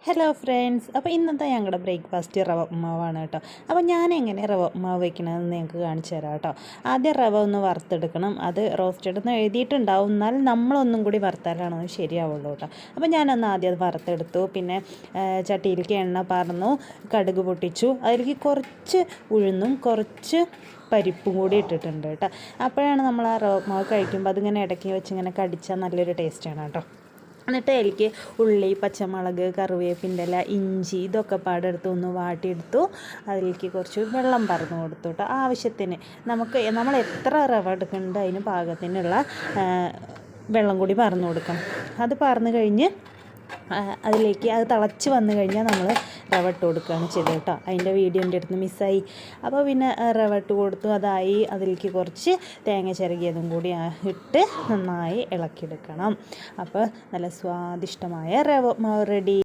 Hello friends, അപ്പോൾ ഇന്നത്തെ ഞങ്ങളുടെ ബ്രേക്ക്ഫാസ്റ്റ് റവ ഉപ്മാവാണ് കേട്ടോ. അപ്പോൾ ഞാൻ എങ്ങനെ റവ ഉപ്മാവ് വയ്ക്കണമെന്ന് നിങ്ങൾക്ക് കാണിച്ചു തരാം കേട്ടോ. ആദ്യം റവ ഒന്ന് വറുത്തെടുക്കണം. അത് റോസ്റ്റഡ് എന്ന് എഴുതിയിട്ടുണ്ടാവും, എന്നാൽ നമ്മളൊന്നും കൂടി വറുത്താലാണ് അത് ശരിയാവുള്ളൂ കേട്ടോ. അപ്പോൾ ഞാനൊന്ന് ആദ്യം അത് വറുത്തെടുത്തു. പിന്നെ ചട്ടിയിലേക്ക് എണ്ണ പറന്നു, കടുക് പൊട്ടിച്ചു. അതിലേക്ക് കുറച്ച് ഉഴുന്നും കുറച്ച് പരിപ്പും കൂടി ഇട്ടിട്ടുണ്ട് കേട്ടോ. അപ്പോഴാണ് നമ്മൾ ആ റവ ഉപ്മാവ് കഴിക്കുമ്പോൾ അതിങ്ങനെ ഇടയ്ക്ക് വെച്ച് ഇങ്ങനെ കടിച്ചാൽ നല്ലൊരു ടേസ്റ്റാണ് കേട്ടോ. എന്നിട്ട് അതിലേക്ക് ഉള്ളി, പച്ചമുളക്, കറിവേപ്പിൻ്റെ ഇല, ഇഞ്ചി ഇതൊക്കെ പാടെടുത്ത് ഒന്ന് വാട്ടിയെടുത്തു. അതിലേക്ക് കുറച്ച് വെള്ളം പറന്ന് കൊടുത്തു കേട്ടോ. ആവശ്യത്തിന് നമ്മൾ എത്ര റവ എടുക്കുന്നുണ്ട് അതിന് പാകത്തിനുള്ള വെള്ളം കൂടി പറന്ന് കൊടുക്കണം. അത് പറന്ന് കഴിഞ്ഞ് അതിലേക്ക് അത് തിളച്ച് വന്നു കഴിഞ്ഞാൽ നമ്മൾ റവ ഇട്ട് കൊടുക്കുകയാണ് ചെയ്തത് കേട്ടോ. അതിൻ്റെ വീഡിയോ എൻ്റെ അടുത്ത് മിസ്സായി. അപ്പോൾ പിന്നെ റവ ഇട്ട് കൊടുത്തു. അതായി. അതിലേക്ക് കുറച്ച് തേങ്ങ ചിരകിയതും കൂടി ഇട്ട് നന്നായി ഇളക്കിയെടുക്കണം. അപ്പോൾ നല്ല സ്വാദിഷ്ടമായ റവ മാവ് റെഡി.